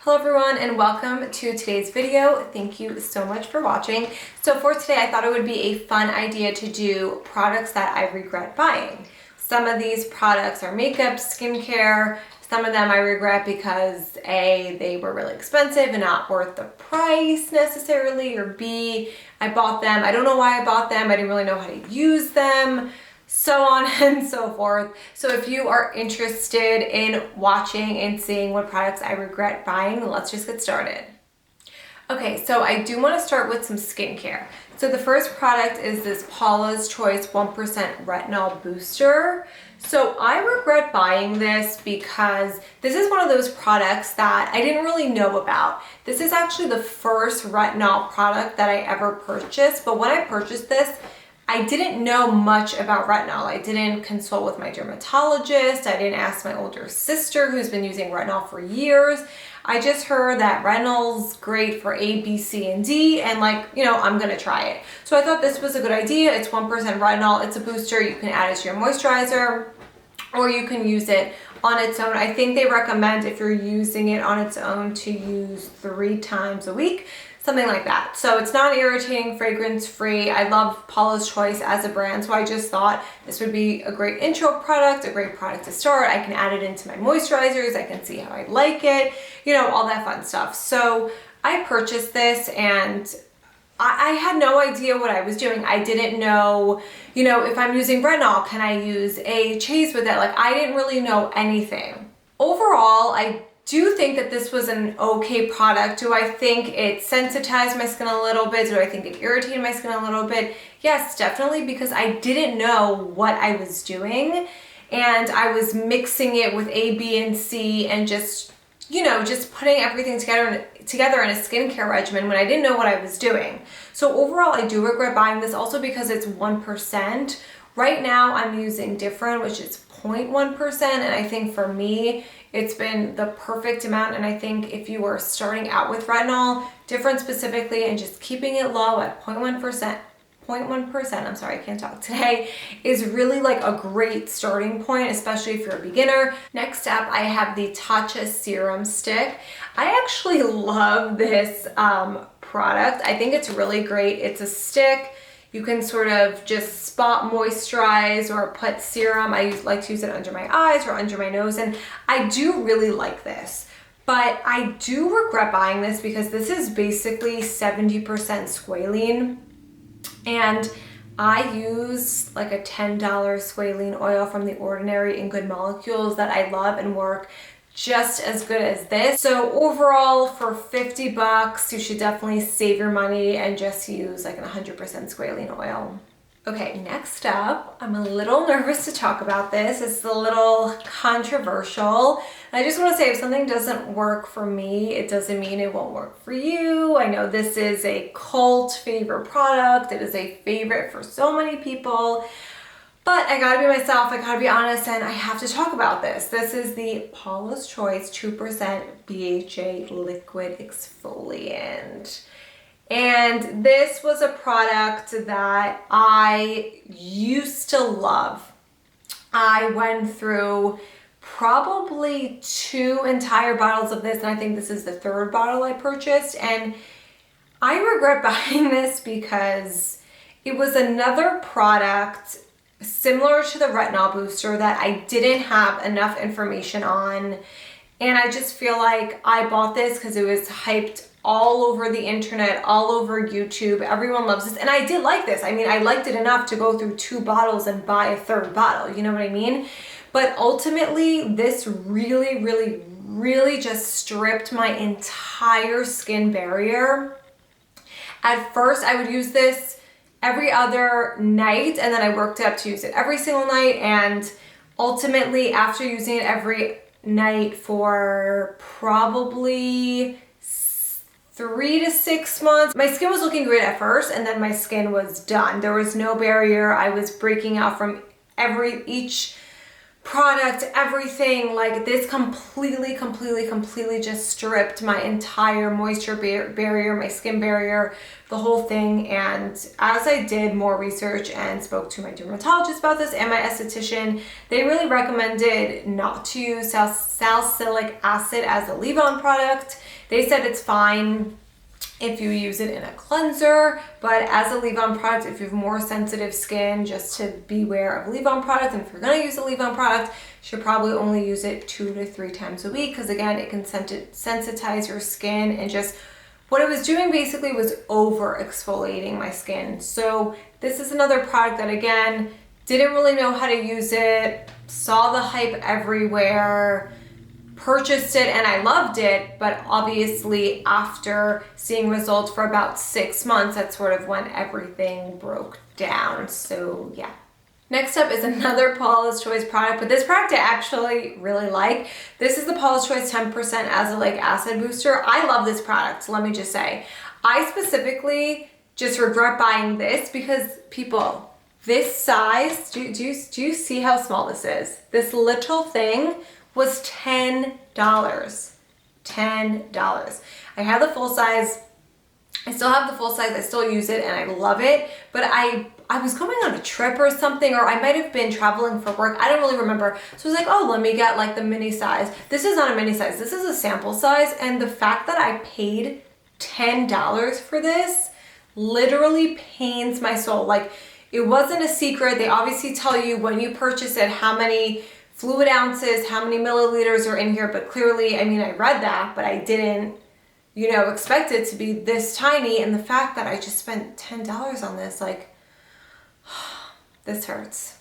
Hello everyone and welcome to today's video. Thank you so much for watching. So for today I thought it would be a fun idea to do products that I regret buying. Some of these products are makeup, skincare. Some of them I regret because A, they were really expensive and not worth the price necessarily, or B, I bought them. I don't know why I bought them. I didn't really know how to use them. So on and so forth. So if you are interested in watching and seeing what products I regret buying, let's just get started. Okay, so I do want to start with some skincare. So the first product is this Paula's Choice 1% Retinol Booster. So I regret buying this because this is one of those products that I didn't really know about. This is actually the first retinol product that I ever purchased, but when I purchased this, I didn't know much about retinol. I didn't consult with my dermatologist. I didn't ask my older sister who's been using retinol for years. I just heard that retinol's great for A, B, C, and D, and I'm gonna try it. So I thought this was a good idea. It's 1% retinol, it's a booster. You can add it to your moisturizer, or you can use it on its own. I think they recommend if you're using it on its own to use 3 times a week. Something like that. So it's non-irritating, fragrance-free. I love Paula's Choice as a brand, so I just thought this would be a great intro product, a great product to start. I can add it into my moisturizers. I can see how I like it, all that fun stuff. So I purchased this and I had no idea what I was doing. I didn't know, if I'm using retinol, can I use a chase with it? I didn't really know anything. Overall, I do think that this was an okay product. Do I think it sensitized my skin a little bit? Do I think it irritated my skin a little bit? Yes, definitely, because I didn't know what I was doing and I was mixing it with A, B, and C and just putting everything together in a skincare regimen when I didn't know what I was doing. So overall, I do regret buying this also because it's 1%. Right now, I'm using Different, which is 0.1%, and I think for me, it's been the perfect amount. And I think if you are starting out with retinol, Different specifically, and just keeping it low at 0.1%, I'm sorry, I can't talk today, is really a great starting point, especially if you're a beginner. Next up, I have the Tatcha Serum Stick. I actually love this product. I think it's really great. It's a stick. You can sort of just spot moisturize or put serum. I like to use it under my eyes or under my nose, and I do really like this. But I do regret buying this because this is basically 70% squalene, and I use a $10 squalene oil from The Ordinary in Good Molecules that I love and work just as good as this. So overall, for 50 bucks, you should definitely save your money and just use an 100% squalene oil. Okay, next up, I'm a little nervous to talk about this. It's a little controversial. And I just want to say, if something doesn't work for me, it doesn't mean it won't work for you. I know this is a cult favorite product. It is a favorite for so many people. But I gotta be myself, I gotta be honest, and I have to talk about this. This is the Paula's Choice 2% BHA Liquid Exfoliant. And this was a product that I used to love. I went through probably 2 entire bottles of this, and I think this is the 3rd bottle I purchased. And I regret buying this because it was another product similar to the retinol booster that I didn't have enough information on, and I just feel like I bought this because it was hyped all over the internet, all over YouTube. Everyone loves this, and I did like this. I mean, I liked it enough to go through 2 bottles and buy a 3rd bottle, you know what I mean? But ultimately, this really, really, really just stripped my entire skin barrier. At first, I would use this every other night, and then I worked up to use it every single night, and ultimately after using it every night for probably 3 to 6 months, my skin was looking great at first, and then my skin was done. There was no barrier. I was breaking out from each product, everything. This completely just stripped my entire moisture barrier, my skin barrier, the whole thing. And as I did more research and spoke to my dermatologist about this and my esthetician, they really recommended not to use salicylic acid as a leave-on product They said it's fine if you use it in a cleanser, but as a leave-on product, if you have more sensitive skin, just to beware of leave-on products. And if you're gonna use a leave-on product, you should probably only use it 2 to 3 times a week, because again, it can sensitize your skin, and just what it was doing basically was over exfoliating my skin. So this is another product that, again, didn't really know how to use it, saw the hype everywhere, purchased it, and I loved it, but obviously after seeing results for about 6 months, that's sort of when everything broke down. So yeah. Next up is another Paula's Choice product, but this product I actually really like. This is the Paula's Choice 10% Azelaic Acid Booster. I love this product, let me just say. I specifically just regret buying this because, people, this size, do you see how small this is? This little thing was $10. $10. I have the full size. I still have the full size. I still use it and I love it. But I was going on a trip or something, or I might have been traveling for work. I don't really remember. So I was like, oh, let me get like the mini size. This is not a mini size. This is a sample size. And the fact that I paid $10 for this literally pains my soul. Like, it wasn't a secret. They obviously tell you when you purchase it how many fluid ounces, how many milliliters are in here, but clearly, I mean, I read that, but I didn't, you know, expect it to be this tiny. And the fact that I just spent $10 on this, like, this hurts.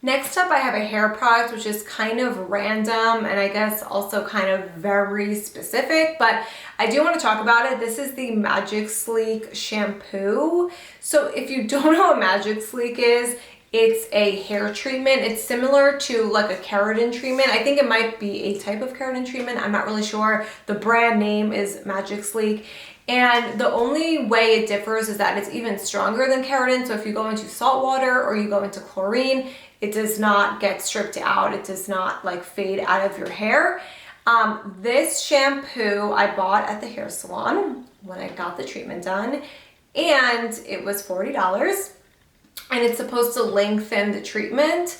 Next up, I have a hair product, which is kind of random and I guess also kind of very specific, but I do want to talk about it. This is the Magic Sleek shampoo. So if you don't know what Magic Sleek is, it's a hair treatment. It's similar to like a keratin treatment. I think it might be a type of keratin treatment. I'm not really sure. The brand name is Magic Sleek. And the only way it differs is that it's even stronger than keratin. So if you go into salt water or you go into chlorine, it does not get stripped out. It does not like fade out of your hair. This shampoo I bought at the hair salon when I got the treatment done, and it was $40. And it's supposed to lengthen the treatment.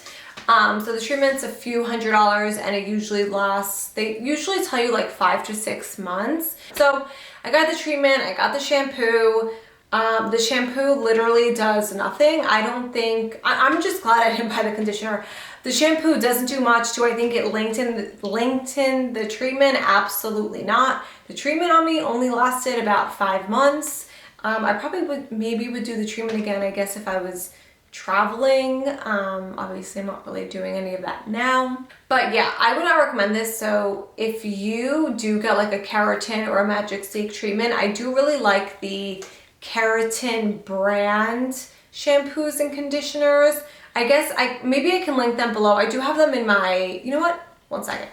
So the treatment's a few $100s and it usually lasts, they usually tell you like 5 to 6 months. So I got the treatment, I got the shampoo. The shampoo literally does nothing. I don't think, I'm just glad I didn't buy the conditioner. The shampoo doesn't do much. Do I think it lengthened the treatment? Absolutely not. The treatment on me only lasted about 5 months. I probably maybe would do the treatment again, I guess, if I was traveling. Obviously I'm not really doing any of that now, but yeah, I would not recommend this. So if you do get like a keratin or a Magic Sleek treatment, I do really like the keratin brand shampoos and conditioners. I guess maybe I can link them below. I do have them in my, you know what? One second.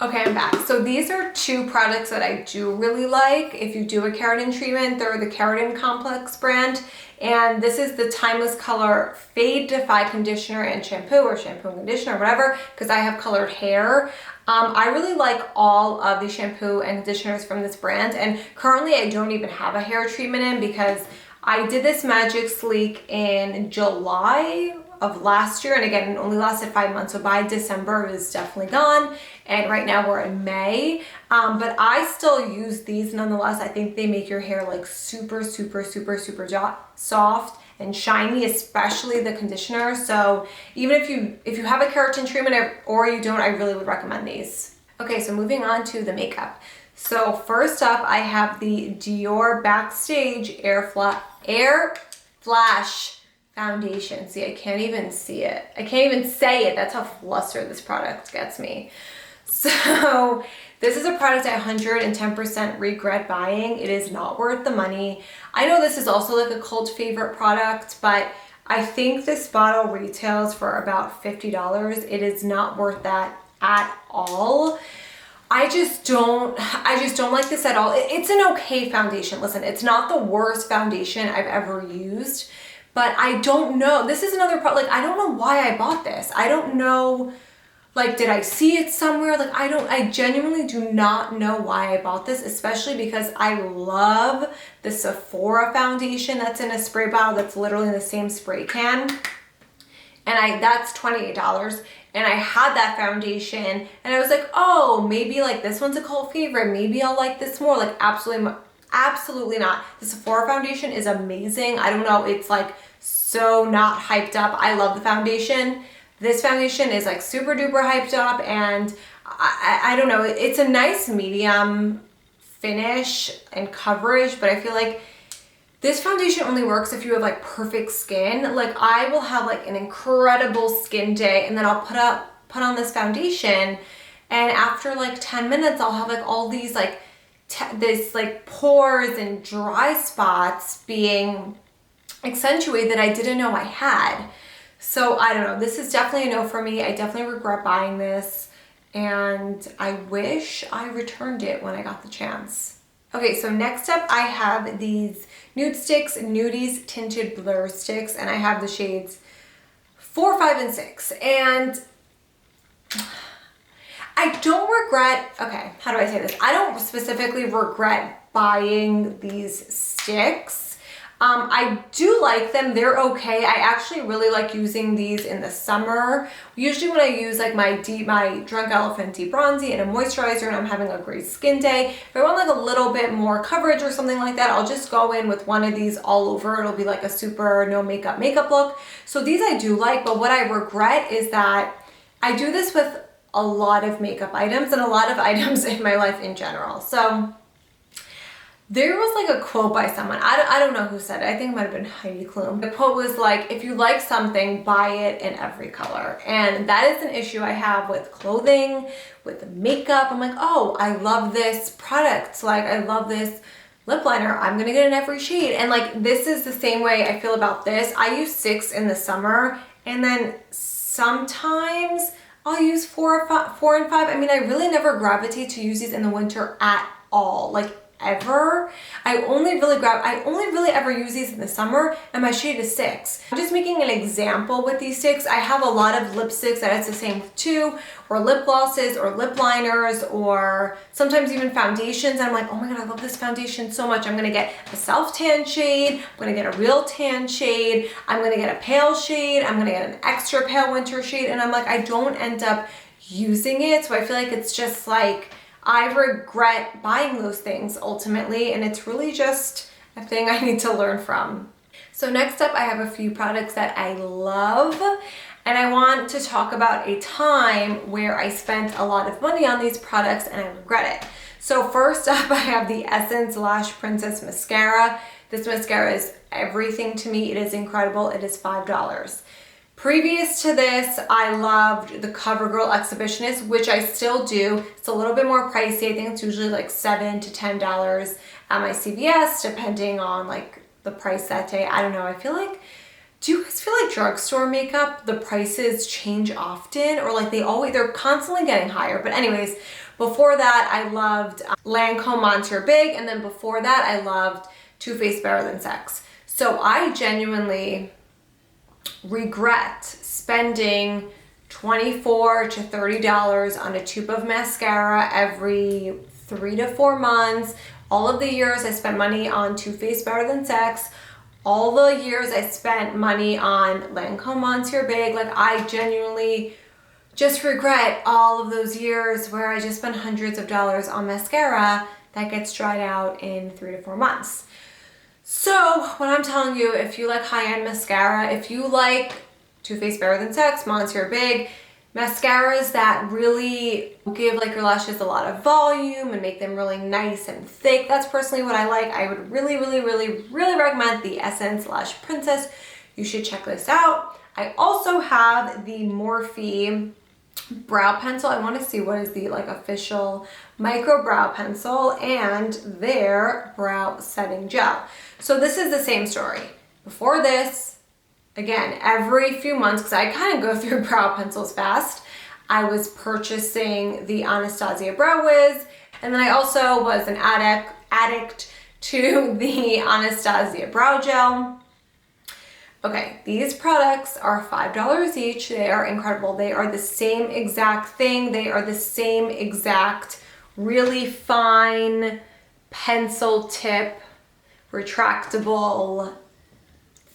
Okay, I'm back. So these are 2 products that I do really like. If you do a keratin treatment, they're the Keratin Complex brand. And this is the Timeless Color Fade Defy Conditioner and Shampoo, or shampoo and conditioner, whatever, because I have colored hair. I really like all of the shampoo and conditioners from this brand. And currently I don't even have a hair treatment in because I did this Magic Sleek in July of last year, and again, it only lasted 5 months, so by December it was definitely gone, and right now we're in May, but I still use these nonetheless. I think they make your hair like super soft and shiny, especially the conditioner. So even if you have a keratin treatment or you don't, I really would recommend these. Okay, so moving on to the makeup. So first up, I have the Dior Backstage Air Flash foundation. See, I can't even see it. I can't even say it. That's how flustered this product gets me. So this is a product I 110% regret buying. It is not worth the money. I know this is also like a cult favorite product, but I think this bottle retails for about $50. It is not worth that at all. I just don't like this at all. It's an okay foundation. Listen, it's not the worst foundation I've ever used, but I don't know. This is another product, like, I don't know why I bought this. I don't know, like, did I see it somewhere? Like, I genuinely do not know why I bought this, especially because I love the Sephora foundation that's in a spray bottle that's literally in the same spray can. And that's $28. and I had that foundation and I was like, oh, maybe like this one's a cult favorite. Maybe I'll like this more. Like absolutely not. The Sephora foundation is amazing. I don't know. It's like so not hyped up. I love the foundation. This foundation is like super duper hyped up, and I don't know. It's a nice medium finish and coverage, but I feel like this foundation only works if you have like perfect skin. Like I will have like an incredible skin day and then I'll put on this foundation, and after like 10 minutes I'll have like all these like this like pores and dry spots being accentuated that I didn't know I had. So I don't know. This is definitely a no for me. I definitely regret buying this, and I wish I returned it when I got the chance. Okay, so next up I have these Nudestix Nudies Tinted Blur Sticks, and I have the shades 4, 5, and 6. And I don't regret, okay, how do I say this? I don't specifically regret buying these sticks. I do like them. They're okay. I actually really like using these in the summer. Usually when I use like my Drunk Elephant Deep Bronzy and a moisturizer and I'm having a great skin day, if I want like a little bit more coverage or something like that, I'll just go in with one of these all over. It'll be like a super no makeup look. So these I do like, but what I regret is that I do this with a lot of makeup items and a lot of items in my life in general. So there was like a quote by someone, I don't know who said it, I think it might have been Heidi Klum. The quote was like, if you like something, buy it in every color. And that is an issue I have with clothing, with makeup. I'm like, oh, I love this product. Like, I love this lip liner. I'm gonna get in every shade. And like, this is the same way I feel about this. I use 6 in the summer, and then sometimes I'll use 4 and 5. I mean, I really never gravitate to use these in the winter at all. Like, ever. I only really ever use these in the summer, and my shade is 6. I'm just making an example with these sticks. I have a lot of lipsticks that it's the same too, or lip glosses or lip liners, or sometimes even foundations. And I'm like, oh my god, I love this foundation so much. I'm gonna get a self-tan shade, I'm gonna get a real tan shade, I'm gonna get a pale shade, I'm gonna get an extra pale winter shade, and I'm like, I don't end up using it. So I feel like it's just like, I regret buying those things ultimately, and it's really just a thing I need to learn from. So next up, I have a few products that I love, and I want to talk about a time where I spent a lot of money on these products and I regret it. So first up, I have the Essence Lash Princess Mascara. This mascara is everything to me. It is incredible. It is $5. Previous to this, I loved the CoverGirl Exhibitionist, which I still do. It's a little bit more pricey. I think it's usually like $7 to $10 at my CVS, depending on like the price that day. I don't know. I feel like, do you guys feel like drugstore makeup, the prices change often, or like they're constantly getting higher? But anyways, before that, I loved Lancome Monsieur Big, and then before that, I loved Too Faced Better Than Sex. So I genuinely regret spending $24 to $30 on a tube of mascara every 3 to 4 months. All of the years I spent money on Too Faced Better Than Sex. All the years I spent money on Lancome Monsieur Big. Like, I genuinely just regret all of those years where I just spent hundreds of dollars on mascara that gets dried out in 3 to 4 months. So what I'm telling you, if you like high-end mascara, if you like Too Faced Better Than Sex, Monsieur Big, mascaras that really give like your lashes a lot of volume and make them really nice and thick, that's personally what I like. I would really recommend the Essence Lash Princess. You should check this out. I also have the Morphe brow pencil. I want to see what is the like official micro brow pencil, and their brow setting gel. So this is the same story. Before this, again, every few months, because I kind of go through brow pencils fast, I was purchasing the Anastasia Brow Wiz, and then I also was an addict to the Anastasia Brow Gel. Okay, these products are $5 each. They are incredible. They are the same exact thing. They are the same exact really fine pencil tip, retractable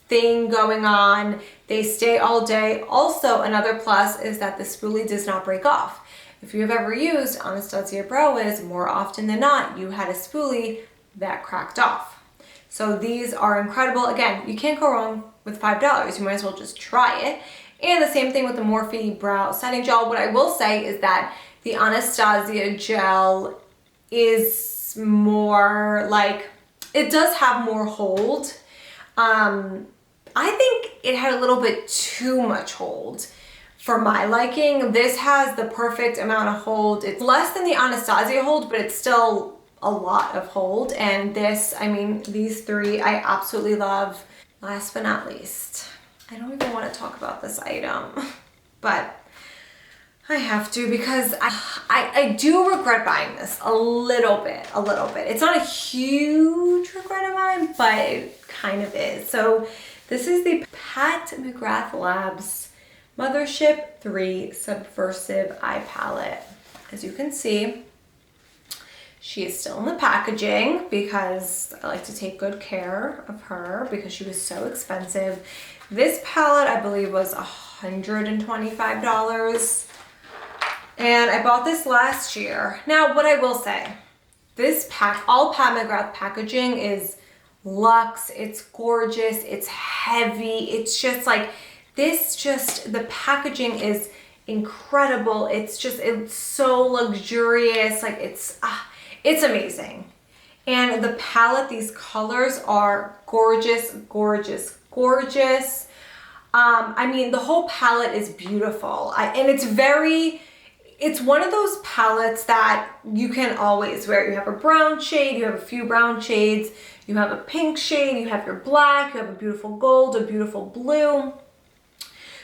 thing going on. They stay all day. Also, another plus is that the spoolie does not break off. If you have ever used Anastasia Brow Wiz, more often than not, you had a spoolie that cracked off. So these are incredible. Again, you can't go wrong with $5. You might as well just try it. And the same thing with the Morphe Brow Setting Gel. What I will say is that the Anastasia gel is more like, it does have more hold. I think it had a little bit too much hold for my liking. This has the perfect amount of hold. It's less than the Anastasia hold, but it's still a lot of hold. And this, I mean, these three I absolutely love. Last but not least, I don't even want to talk about this item, but I have to because I do regret buying this a little bit. It's not a huge regret of mine, but it kind of is. So this is the Pat McGrath Labs Mothership 3 Subversive Eye Palette. As you can see, she is still in the packaging because I like to take good care of her because she was so expensive. This palette, I believe, was $125. And I bought this last year. Now, what I will say, this all Pat McGrath packaging is luxe, it's gorgeous, it's heavy, it's just like, the packaging is incredible. It's so luxurious, like it's amazing. And the palette, these colors are gorgeous, gorgeous, gorgeous. I mean, the whole palette is beautiful. And it's one of those palettes that you can always wear. You have a brown shade, you have a few brown shades, you have a pink shade, you have your black, you have a beautiful gold, a beautiful blue.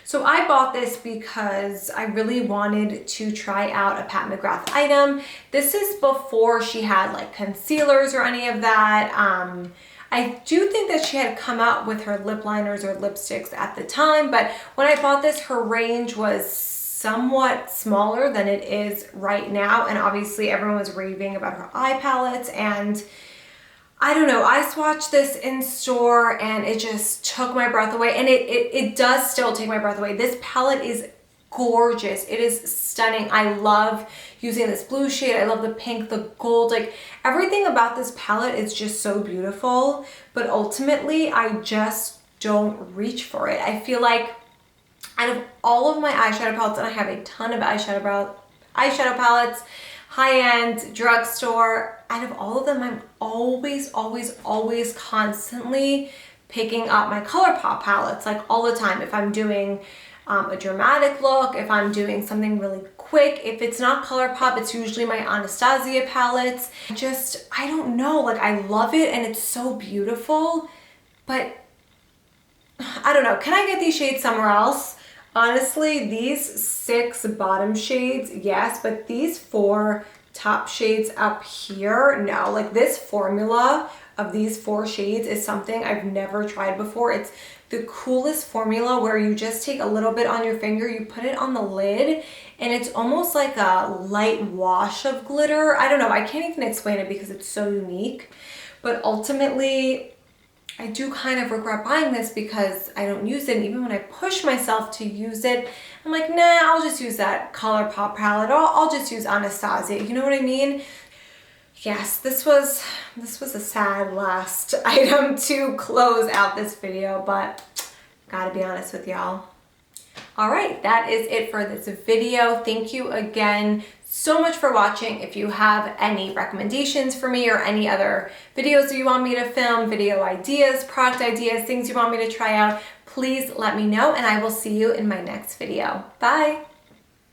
So I bought this because I really wanted to try out a Pat McGrath item. This is before she had like concealers or any of that. I do think that she had come out with her lip liners or lipsticks at the time, but when I bought this, her range was somewhat smaller than it is right now. And obviously everyone was raving about her eye palettes, and I don't know, I swatched this in store and it just took my breath away, and it does still take my breath away. This palette is gorgeous. It is stunning. I love using this blue shade. I love the pink, the gold, like everything about this palette is just so beautiful, but ultimately I just don't reach for it. I feel like out of all of my eyeshadow palettes, and I have a ton of eyeshadow palettes, high-end, drugstore, out of all of them, I'm always constantly picking up my ColourPop palettes, like all the time. If I'm doing a dramatic look, if I'm doing something really quick, if it's not ColourPop, it's usually my Anastasia palettes. I don't know, like I love it and it's so beautiful, but I don't know. Can I get these shades somewhere else? Honestly, these 6 bottom shades, yes, but these 4 top shades up here, no. Like this formula of these 4 shades is something I've never tried before. It's the coolest formula where you just take a little bit on your finger, you put it on the lid, and it's almost like a light wash of glitter. I don't know, I can't even explain it because it's so unique, but ultimately, I do kind of regret buying this because I don't use it. And even when I push myself to use it, I'm like, nah, I'll just use that ColourPop palette, or I'll just use Anastasia. You know what I mean? Yes, this was a sad last item to close out this video, but gotta be honest with y'all. All right, that is it for this video. Thank you again so much for watching. If you have any recommendations for me or any other videos that you want me to film, video ideas, product ideas, things you want me to try out, please let me know, and I will see you in my next video. Bye.